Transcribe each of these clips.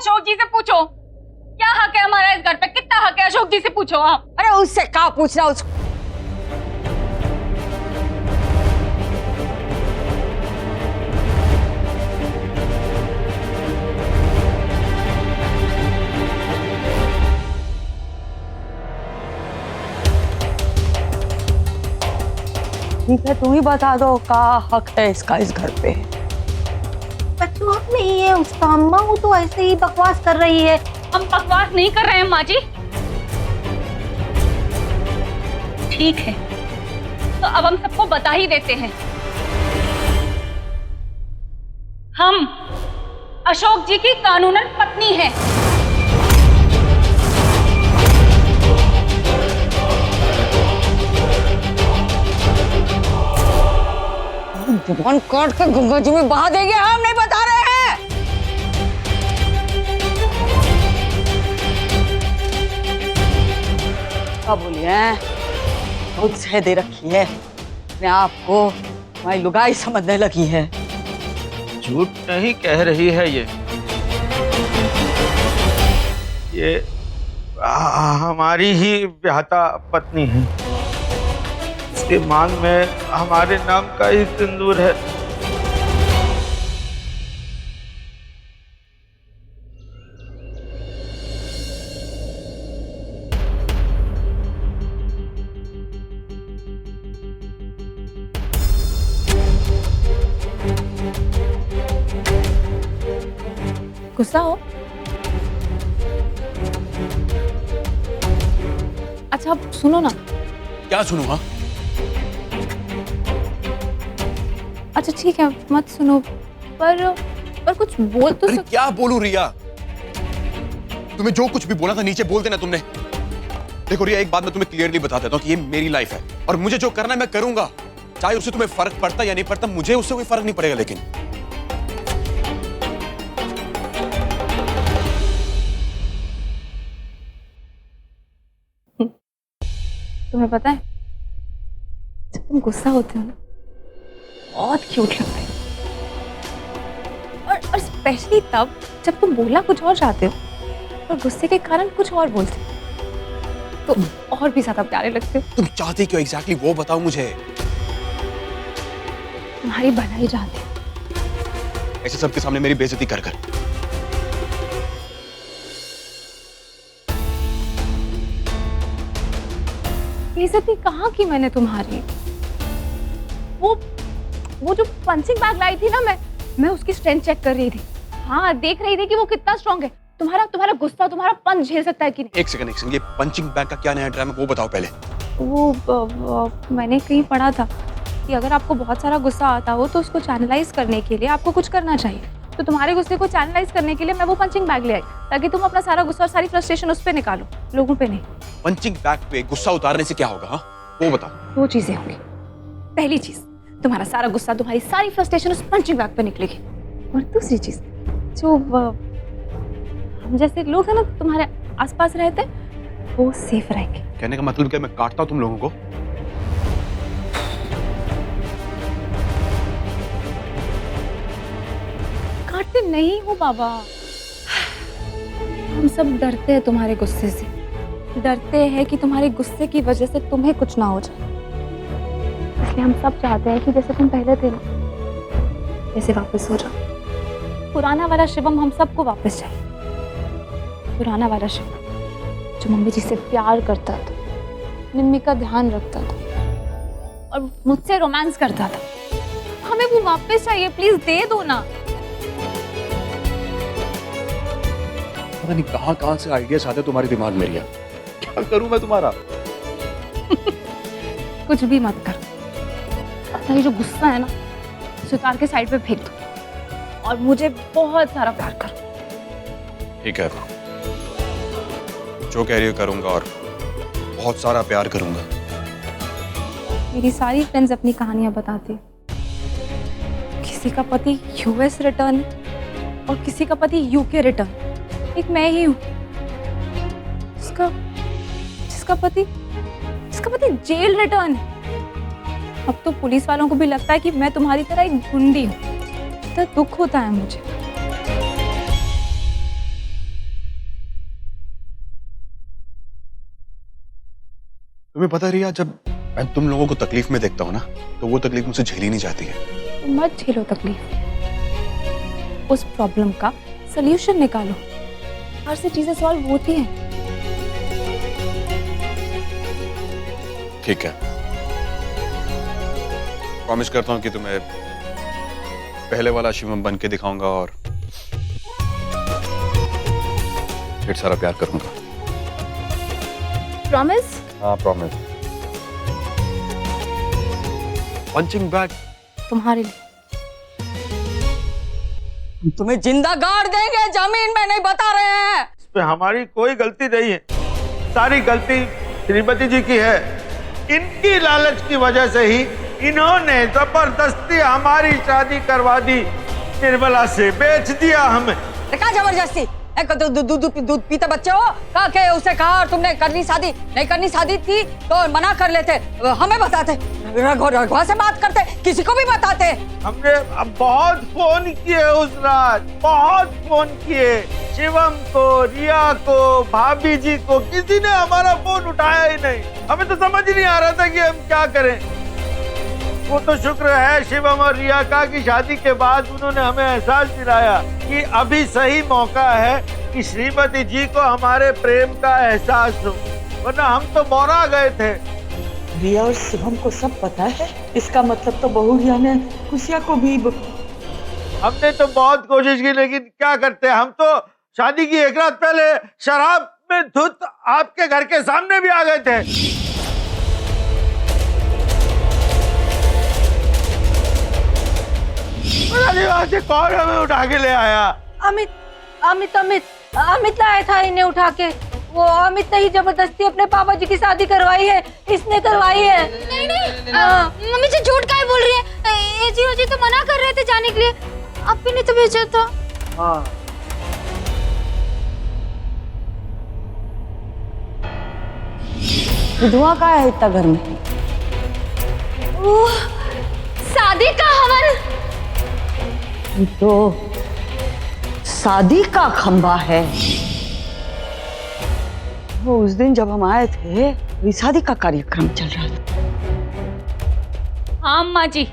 अशोक जी से पूछो, क्या हक है हमारा इस घर पे, कितना हक है अशोक जी से पूछो आप। अरे उससे क्या पूछना उसको। ठीक है, तुम ही बता दो क्या हक है इसका इस घर पे। बच्चों हक नहीं है उसका अम्मा, वो तो ऐसे ही बकवास कर रही है। हम बकवास नहीं कर रहे हैं माँ जी। ठीक है, तो अब हम सबको बता ही देते हैं, हम अशोक जी की कानूनन पत्नी हैं। जुबान काट कर गंगा जी में बहा देंगे, हम नहीं बता रहे हैं। क्या बोलिए, बहुत सह दे रखी है अपने आप को, हमारी लुगाई समझने लगी है। झूठ नहीं कह रही है ये हमारी ही ब्याहता पत्नी है। इसके मांग में हमारे नाम का ही सिंदूर है। गुस्सा हो? अच्छा अब सुनो ना। क्या सुनो? हाँ अच्छा ठीक है मत सुनो, पर कुछ बोल तो अरे क्या बोलूं रिया? तुम्हें जो कुछ भी बोला था नीचे बोल देना तुमने। देखो रिया, एक बात मैं तुम्हें क्लियरली बता देता हूँ कि ये मेरी लाइफ है और मुझे जो करना है मैं करूंगा, चाहे उससे तुम्हें फर्क पड़ता या नहीं पड़ता, मुझे उससे कोई फर्क नहीं पड़ेगा। लेकिन तुम्हें पता है जब तुम गुस्सा होते हो ना बहुत क्यूट लगते हो, और स्पेशली तब जब तुम बोलना कुछ और चाहते हो और गुस्से के कारण कुछ और बोलते हो तो और भी ज्यादा प्यारे लगते हो। तुम चाहती क्यों एग्जैक्टली वो बताओ मुझे। तुम्हारी भलाई चाहती हूँ। ऐसे सबके सामने मेरी बेइज्जती कर कर। बेइज्जती कहाँ की मैंने तुम्हारी? वो जो पंचिंग बैग लाई थी ना, मैं उसकी स्ट्रेंथ चेक कर रही थी। हाँ देख रही थी कि वो कितना स्ट्रांग है। तुम्हारा गुस्सा, तुम्हारा पंच झेल सकता है कि नहीं? एक सेकंड, ये पंचिंग बैग का क्या नया ड्रामा वो बताओ पहले। वो मैंने कहीं पढ़ा था कि अगर आपको बहुत सारा गुस्सा आता हो तो उसको चैनलाइज करने के लिए आपको कुछ करना चाहिए। तो तुम्हारे गुस्से को चैनलाइज करने के लिए मैं वो पंचिंग बैग ले आई ताकि तुम अपना सारा गुस्सा और सारी फ्रस्ट्रेशन उस पर निकालो, लोगों पे नहीं। पंचिंग बैग पे गुस्सा उतारने से क्या होगा? हाँ वो बताओ। दो चीजें होंगी। पहली चीज, तुम्हारा सारा गुस्सा, तुम्हारी सारी फ्रस्ट्रेशन उस पंचिंग बैग पे निकलेगी। और दूसरी चीज, जो हम जैसे लोग हैं ना तुम्हारे आसपास रहते, वो सेफ रहेंगे। कहने का मतलब क्या मैं काटता हूं तुम लोगों को? काटते नहीं हो बाबा, हम सब डरते हैं तुम्हारे गुस्से से। डरते हैं कि तुम्हारे गुस्से की वजह से तुम्हें कुछ ना हो जाए, इसलिए हम सब चाहते हैं कि जैसे तुम पहले थे ना वैसे वापस हो जाओ। पुराना वाला शिवम हम सबको वापस चाहिए। पुराना वाला शिवम जो मम्मी जी से प्यार करता था, निम्मी का ध्यान रखता था और मुझसे रोमांस करता था। हमें वो वापस चाहिए, प्लीज दे दो ना। पता नहीं कहां से आइडियाज आते तुम्हारे दिमाग में रिया। क्या करूं मैं तुम्हारा? कुछ भी मत कर। अपना ये जो गुस्सा है ना उसे उतार के साइड पे फेंक दो और मुझे बहुत सारा प्यार करो। ठीक है, जो कह रही हो करूंगा और बहुत सारा प्यार करूंगा। मेरी सारी फ्रेंड्स अपनी कहानियां बताती। किसी का पति यूएस रिटर्न और किसी का पति यूके रिटर्न। एक मैं ही हूँ जिसका पति जेल रिटर्न है। अब तो पुलिस वालों को भी लगता है कि मैं तुम्हारी तरह एक गुंडी हूँ। इतना दुख होता है मुझे। तुम्हें पता रिया, जब मैं तुम लोगों को तकलीफ में देखता हूँ ना, तो वो तकलीफ मुझसे झेली नहीं जाती है। तुम मत झेलो तकलीफ, उस प्रॉब्लम का सलूशन निकालो। हर से चीजें सॉल्व होती हैं। ठीक है, प्रॉमिस करता हूँ कि तुम्हें पहले वाला शिवम बन के दिखाऊंगा और ढेर सारा प्यार करूंगा। प्रॉमिस? हाँ प्रॉमिस। पंचिंग बैग तुम्हारे लिए। तुम्हें जिंदा गाड़ देंगे, जमीन में नहीं बता रहे हैं। इस पे हमारी कोई गलती नहीं है, सारी गलती श्रीमती जी की है। इनकी लालच की वजह से ही इन्होंने जबरदस्ती हमारी शादी करवा दी, निर्मला से बेच दिया हमें। क्या जबरदस्ती? दूध पीते बच्चे हो, कहा के उसे कहा और तुमने करनी शादी नहीं करनी शादी थी तो मना कर लेते, हमें बताते, रघुआ से बात करते, किसी को भी बताते। हमने अब बहुत फोन किए उस रात, बहुत फोन किए, शिवम को, रिया को, भाभी जी को, किसी ने हमारा फोन उठाया ही नहीं। हमें तो समझ ही नहीं आ रहा था कि हम क्या करें। वो तो शुक्र है शिवम और रिया का कि शादी के बाद उन्होंने हमें एहसास दिलाया कि अभी सही मौका है कि श्रीमती जी को हमारे प्रेम का एहसास हो, वरना हम तो मौरा गए थे। रिया और शिवम को सब पता है, इसका मतलब तो बहू रिया ने खुशिया को भी। हमने तो बहुत कोशिश की, लेकिन क्या करते, हम तो शादी की एक रात पहले शराब में धुत आपके घर के सामने भी आ गए थे। वहां से कौन हमें उठा के ले आया? अमित अमित अमित अमित लाया था इन्हें उठा के। वो अमित ने ही जबरदस्ती अपने पापा जी की शादी करवाई है, इसने करवाई है। नहीं नहीं, मम्मी जी झूठ काहे बोल रही है? जी तो मना कर रहे थे जाने के लिए, आप भी नहीं तो भेजा था। हाँ धुआं का है इतना घर में? शादी का हवन तो शादी का खंबा है। वो उस दिन जब हम आए थे वही शादी का कार्यक्रम चल रहा था। हाँ अम्मा जी,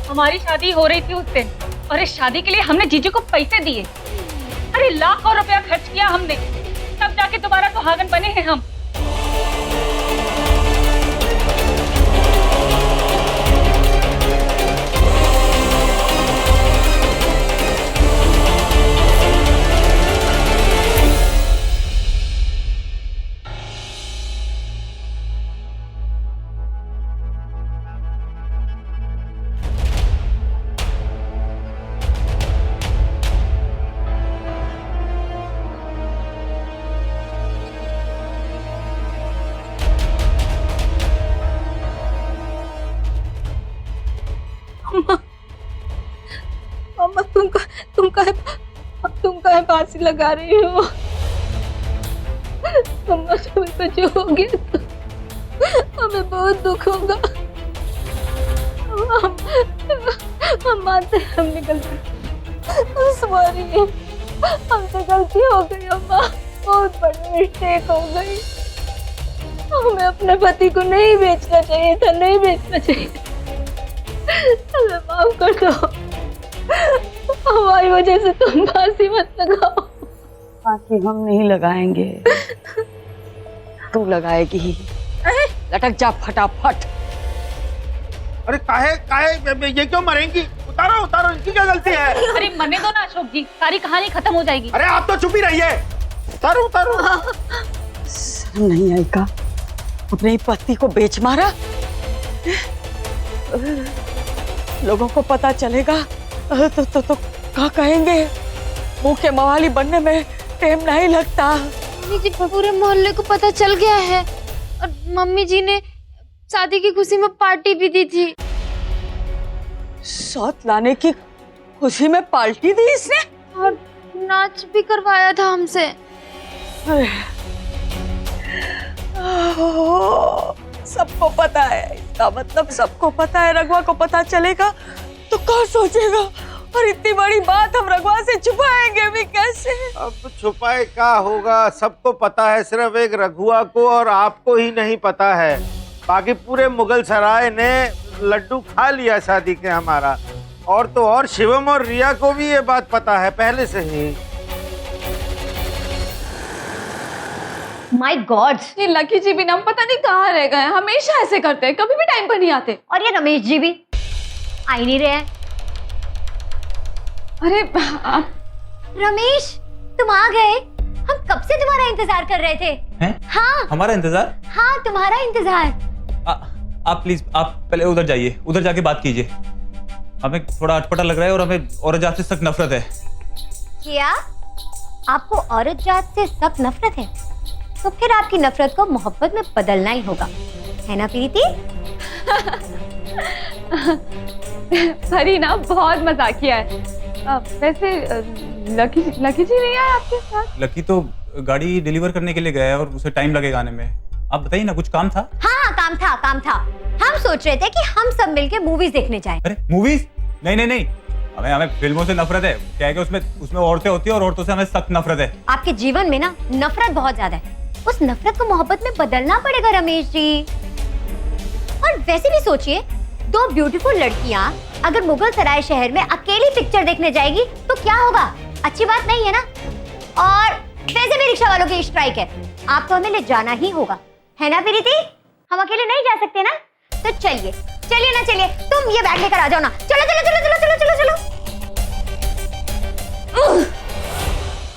हमारी शादी हो रही थी उस दिन, और इस शादी के लिए हमने जीजू को पैसे दिए। अरे लाखों रुपया खर्च किया हमने, तब जाके दोबारा सुहागन बने हैं हम। मम्मा तुम काहे फांसी लगा रही हो? मम्मा तुम्हें कुछ हो गया तो हमें बहुत दुख होगा। हम मानते हैं हमने गलती, सॉरी, हमसे गलती हो गई अम्मा, बहुत बड़ी मिस्टेक हो गई। हमें अपने पति को नहीं बेचना चाहिए था, नहीं बेचना चाहिए। हमें माफ कर दो, हमारी वजह से तुम फांसी मत लगाओ। फांसी हम नहीं लगाएंगे, तू लगाएगी। लटक जा फटाफट। अरे काहे काहे ये क्यों मरेंगी? उतारो उतारो, इनकी क्या गलती है? अरे मरने दो ना अशोक जी, सारी कहानी खत्म हो जाएगी। अरे आप तो चुप ही रहिए। उतारो उतारो। शर्म नहीं आई का? अपने पति को बेच मारा। लोगों को पता चलेगा तो क्या कहेंगे? मुंह के मवाली बनने में टाइम नहीं लगता। मम्मी जी, पूरे मोहल्ले को पता चल गया है, और मम्मी जी ने शादी की खुशी में पार्टी भी दी थी। सौत लाने की खुशी में पार्टी दी इसने, और नाच भी करवाया था हमसे। सबको पता है, इसका मतलब सबको पता है। रघुआ को पता चलेगा तो क्या सोचेगा? और इतनी बड़ी बात हम रघुआ से छुपाएंगे भी कैसे? अब छुपाए क्या होगा, सबको पता है, सिर्फ एक रघुआ को और आपको ही नहीं पता है। बाकी पूरे मुगल सराय ने लड्डू खा लिया शादी के हमारा। और तो और शिवम और रिया को भी ये बात पता है पहले से ही। माय गॉड, ये लकी जी भी ना पता नहीं कहाँ रह गए, हमेशा ऐसे करते हैं, कभी भी टाइम पर नहीं आते। और ये रमेश जी भी आ ही नहीं रहे हैं। अरे आप रमेश, तुम आ गए। हम कब से तुम्हारा इंतजार कर रहे थे। हैं? हाँ हमारा इंतजार? हाँ, तुम्हारा इंतजार। आप प्लीज आप पहले उधर जाइए, उधर जाके बात कीजिए। हमें थोड़ा अटपटा लग रहा है और हमें औरत जात से सख्त नफरत है। क्या आपको औरत जात से सख्त नफरत है? तो फिर आपकी नफरत को मोहब्बत में बदलना ही होगा, है ना प्रीति? हरी ना बहुत मजाकिया है। वैसे लकी जी नहीं आए आपके साथ? लकी तो गाड़ी डिलीवर करने के लिए गया है और उसे टाइम लगेगा आने में। आप बताइए ना, कुछ काम था? हाँ, काम था। हम सोच रहे थे कि हम सब मिलके मूवीज देखने जाएं। अरे मूवीज? नहीं, हमें फिल्मों से नफरत है। क्या है कि उसमें औरतें होती है और औरतों से हमें सख्त नफरत है। आपके जीवन में ना नफरत बहुत ज्यादा है, उस नफरत को मोहब्बत में बदलना पड़ेगा रमेश जी। और वैसे भी सोचिए, दो ब्यूटीफुल लड़कियां अगर मुगल सराय शहर में अकेली पिक्चर देखने जाएगी तो क्या होगा? अच्छी बात नहीं है ना। और वैसे भी रिक्शा वालों की स्ट्राइक है, आपको हमें ले जाना ही होगा, है ना प्रीति? हम अकेले नहीं जा सकते ना। तो चलिए ना, तुम ये बैग लेकर आ जाओ ना। चलो।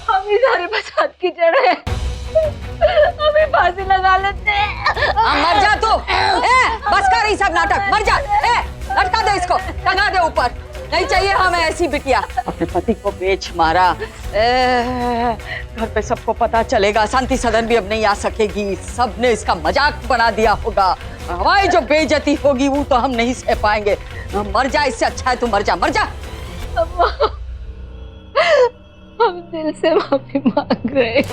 हम ही सारे फसाद की जड़ है, हमें फांसी लगा लेते हैं। मर जा तू। बस कर ये सब नाटक, मर जा। लटका दे इसको, टंगा दे ऊपर। नहीं चाहिए हमें ऐसी बिटिया। अपने पति को बेच मारा। घर पे सबको पता चलेगा, शांति सदन भी अब नहीं आ सकेगी। सबने इसका मजाक बना दिया होगा। हमारी जो बेइज्जती होगी वो तो हम नहीं सह पाएंगे। मर जा, इससे अच्छा है तू मर जा। हम दिल से माफी मांग रहे हैं।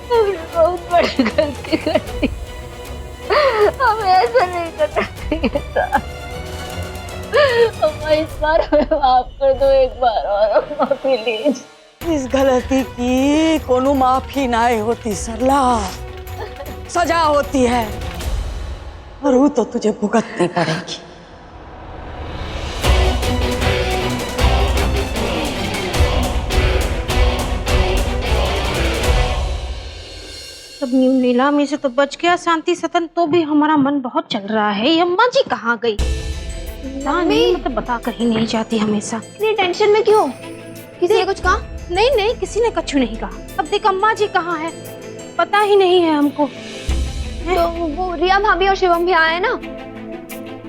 हमने बहुत बड़ी गलती कर दी, हमें ऐसा नहीं करना चाहिए था। अम्मा, इस बार हमें माफ कर दो, एक बार और माफी लीजिए। इस गलती की कोनो माफी ना होती सरला, सजा होती है और वो तो तुझे भुगतनी पड़ेगी। सब नीलामी से तो बच गया शांति सदन, तो भी हमारा मन बहुत चल रहा है। ये अम्मा जी कहाँ गई? नहीं, मतलब बता कर ही नहीं जाती हमेशा। इतनी टेंशन में क्यों? किसी ने कुछ कहा? नहीं, किसी ने कुछ नहीं कहा। अब देख अम्मा जी कहाँ है, पता ही नहीं है हमको। तो वो रिया भाभी और शिवम भी आए ना।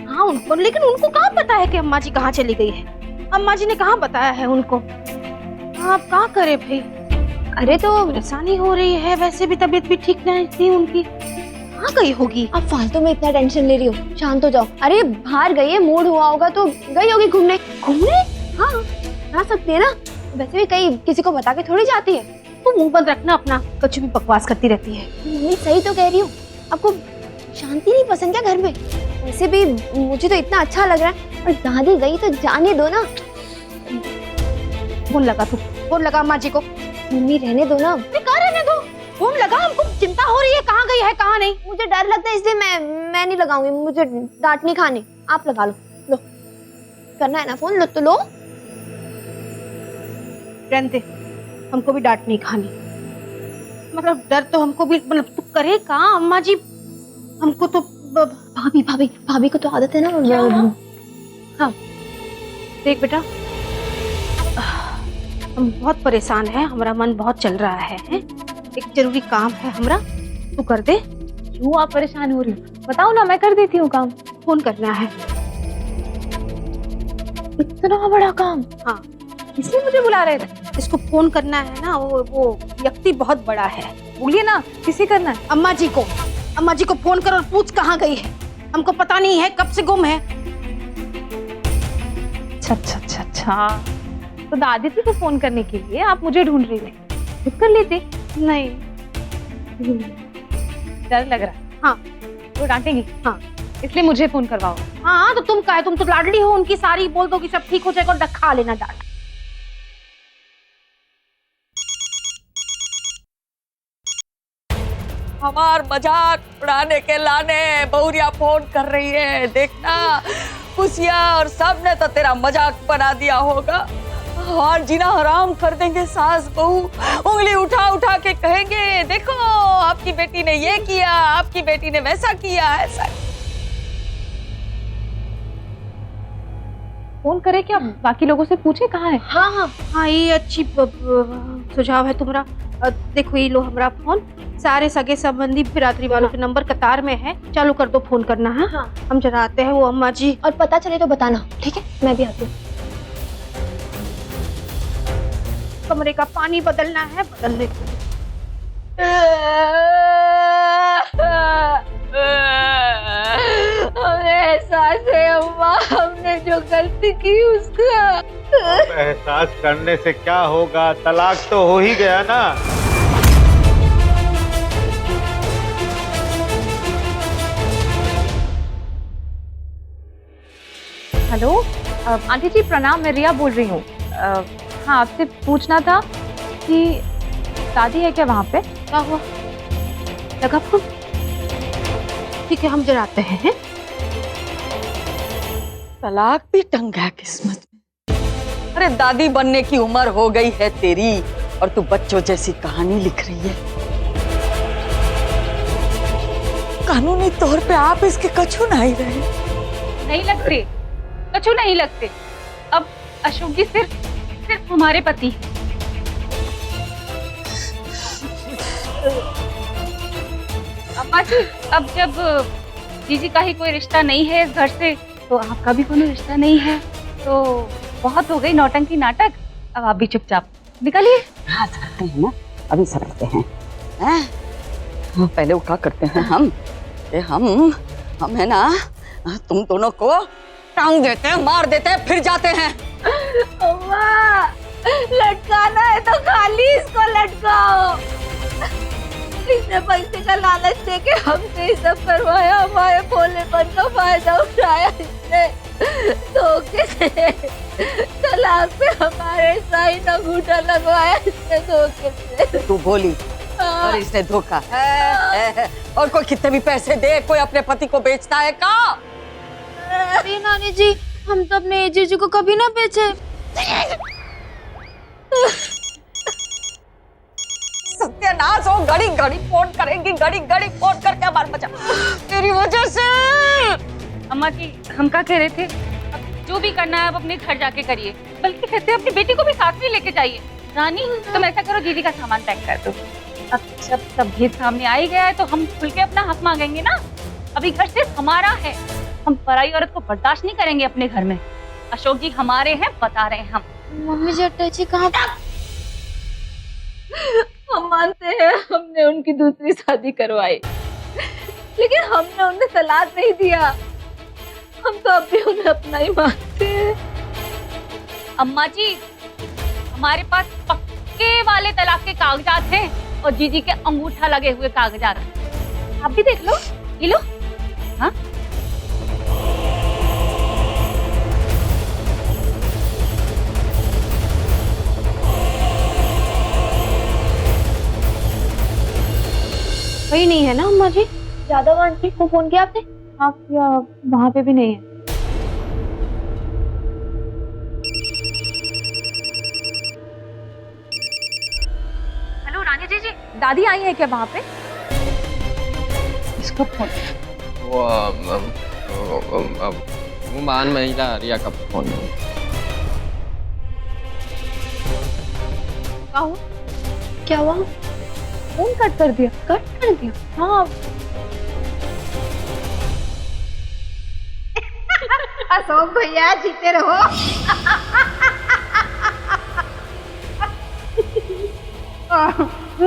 हाँ उनको, लेकिन उनको कहाँ पता है कि अम्मा जी कहाँ चली गई है? अम्मा जी ने कहाँ बताया है उनको? आप कहाँ करे भाई? अरे तो परेशानी हो रही है, वैसे भी तबीयत भी ठीक नहीं थी उनकी। कहाँ गई होगी? आप फालतू में इतना टेंशन ले रही हो, शांत हो जाओ। अरे बाहर गई है, मूड हुआ होगा तो गई होगी घूमने। हाँ, जा सकती है ना। वैसे भी कहीं किसी को बता के थोड़ी जाती है। तो मुंह बंद रखना अपना, कुछ भी बकवास करती रहती है। मम्मी सही तो कह रही हूँ। आपको शांति नहीं पसंद क्या घर में? वैसे भी मुझे तो इतना अच्छा लग रहा है, और दादी गई तो जाने दो ना। फोन लगा तू, फोन लगा अम्मा जी को। मम्मी रहने दो ना। कहाँ रहने दो? फोन लगा, हमको चिंता हो रही है कहाँ गई है कहाँ नहीं। मुझे डर लगता है इसलिए मैं नहीं लगाऊंगी, मुझे डांट नहीं खानी। आप लगा लो करना है ना फोन, लो तो लो। रहने दे, हमको भी डांट नहीं खानी। मतलब डर तो हमको भी, मतलब तू करे कहाँ अम्मा जी? हमको तो भाभी को तो आदत है ना। हाँ देख बेटा, हम बहुत परेशान हैं, हमारा मन बहुत चल रहा है। एक जरूरी काम है हमारा, तू कर दे। क्यों आप परेशान हो रही हो? बताओ ना, मैं कर देती हूँ काम। फोन करना है। इतना बड़ा काम? हाँ, इसलिए मुझे बुला रहे थे? इसको फोन करना है ना। वो व्यक्ति बहुत बड़ा है। बोलिए ना, किसे करना है? अम्मा जी को। अम्मा जी को फोन कर और पूछ कहाँ गई है, हमको पता नहीं है, कब से गुम है। अच्छा, तो दादी थी तो फोन करने के लिए आप मुझे ढूंढ रही थी, खुद कर लेते। नहीं, डर लग रहा है? हाँ। तो डांटेंगी? हाँ। इसलिए मुझे फोन करवाओ। हाँ तो तुम कहे, तुम तो लाडली हो उनकी, सारी बोल दो कि सब ठीक हो जाएगा और खा लेना डांट। हमार मजाक उड़ाने के लाने बहुरिया फोन कर रही है, देखना खुशिया और सब ने तो तेरा मजाक बना दिया होगा और जीना हराम कर देंगे। सास बहू उंगली उठा उठा के कहेंगे देखो आपकी बेटी ने ये किया, आपकी बेटी ने वैसा किया, ऐसा। फोन करे क्या, बाकी लोगों से पूछे कहाँ है। हाँ हाँ हाँ, ये अच्छी सुझाव है तुम्हारा। देखो ये लो हमारा फोन, सारे सगे संबंधी बिरादरी वालों के नंबर कतार में है, चालू कर दो फोन करना है। हाँ। हम जरा आते हैं वो अम्मा जी। और पता चले तो बताना, ठीक है? मैं भी आती हूँ। कमरे का पानी बदलना है, बदल दे। हमें एहसास है अम्मा, हमने जो गलती की उसका। एहसास करने से क्या होगा, तलाक तो हो ही गया ना। हेलो आंटी जी प्रणाम, मैं रिया बोल रही हूँ। हाँ आपसे पूछना था कि शादी है क्या वहाँ पे। क्या हुआ, लगा फोन? ठीक है हम जरा आते हैं। तलाक भी टंग गया किस्मत में। अरे दादी बनने की उम्र हो गई है तेरी और तू बच्चों जैसी कहानी लिख रही है। कानूनी तौर पे आप इसके कछु नहीं रहे। नहीं लगते, कछु नहीं लगते। अब अशोक जी सिर्फ हमारे पति। अम्मा जी अब जब जीजी का ही कोई रिश्ता नहीं है इस घर से, तो आपका भी कोई रिश्ता नहीं है, तो बहुत हो गई नौटंकी नाटक। अब आप भी चुपचाप निकलिए। हाँ सकते हैं ना, अभी सकते हैं, हैं? हाँ, पहले क्या करते हैं हम है ना, तुम दोनों को टांग देते हैं, मार देते हैं, फिर जाते हैं। अम्मा लटकाना है तो खाली इसको लटकाओ। इसने पैसे का लालच देके हमसे ये सब करवाया, हमारे भोलेपन का फायदा उठाया इसने। धोखे से तलाक पे हमारे साइन अंगूठा लगवाया इसने धोखे से। तू बोली और इसने धोखा। और कोई कितने भी पैसे दे, कोई अपने पति को बेचता है का? अरे नानी जी, हम तो अपने जीजू को कभी ना बेचे। सत्यानाश हो, घड़ी घड़ी फोन करेंगी, घड़ी घड़ी फोन करके हमारे बचा तेरी वजह से। अम्मा जी हम क्या कह रहे थे, अब जो भी करना है आप अपने घर जाके करिए, बल्कि कहते हैं अपनी बेटी को भी साथ में लेके जाइए। रानी तुम ऐसा करो, दीदी का सामान पैक कर दो। अब जब सब भेद सामने आ ही गया है तो हम खुल के अपना हक मांगेंगे ना। अभी घर सिर्फ हमारा है, हम पराई औरत को बर्दाश्त नहीं करेंगे अपने घर में। अशोक जी हमारे हैं, बता रहे हैं हम। मम्मी जी अट्टा जी कहाँ? हम मानते हैं हमने उनकी दूसरी शादी करवाई, लेकिन हमने उन्हें तलाक नहीं दिया। हम तो अब भी उन्हें अपना ही मानते हैं। अम्मा जी हमारे पास पक्के वाले तलाक के कागजात हैं और जीजी के अंगूठा लगे हुए कागजात। आप भी देख लो, ये लो। हाँ वही नहीं है ना अम्मा जी? यादव आंटी को फोन किया आपने? आप या वहाँ पे भी नहीं है। हेलो रानी जी। दादी आई है क्या वहाँ पे? इसको फोन वो मान महिला रिया का फोन। क्या हुआ? फोन कट कर दिया। कट कर दिया? हाँ अशोक भैया जीते रहो।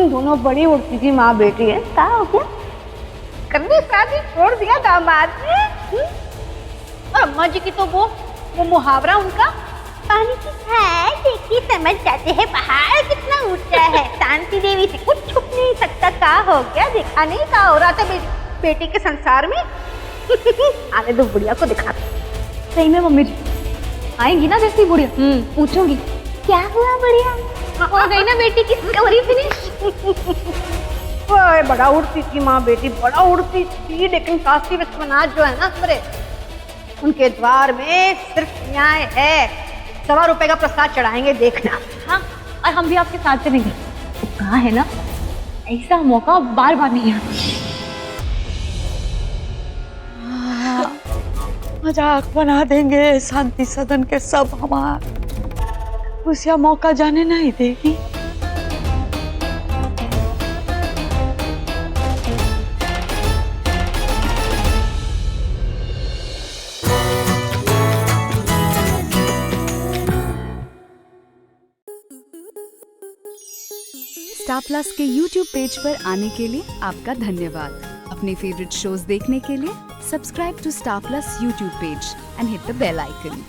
दोनों बड़ी उड़ती की माँ बेटी है। क्या हो गया? करने शादी छोड़ दिया दामाद ने। अम्मा जी की तो वो मुहावरा उनका, पानी की है देखी समझ जाते हैं पहाड़ कितना ऊंचा है, शांति देवी से कुछ छुप नहीं सकता। क्या हो गया? देखा नहीं क्या हो रहा था बेटी के संसार में? आने दो बुढ़िया को दिखा। सही में मम्मी जी आएंगी ना जैसी बुढ़िया पूछूंगी क्या हुआ बुढ़िया, हो गई ना बेटी की स्टोरी फिनिश। ओए बड़ा उड़ती थी माँ बेटी, बड़ा उड़ती थी, लेकिन काशी विश्वनाथ जो है ना सुरे, उनके द्वार में सिर्फ न्याय है। 1.25 रुपए का प्रसाद चढ़ाएंगे, देखना। हाँ और हम भी आपके साथ चलेंगे। तो कहाँ है ना ऐसा मौका बार बार नहीं आता। मजाक बना देंगे शांति सदन के सब हमार, उसे मौका जाने नहीं देगी। स्टार प्लस के YouTube पेज पर आने के लिए आपका धन्यवाद। अपने फेवरेट शोज देखने के लिए subscribe to Star Plus YouTube page and hit the bell icon.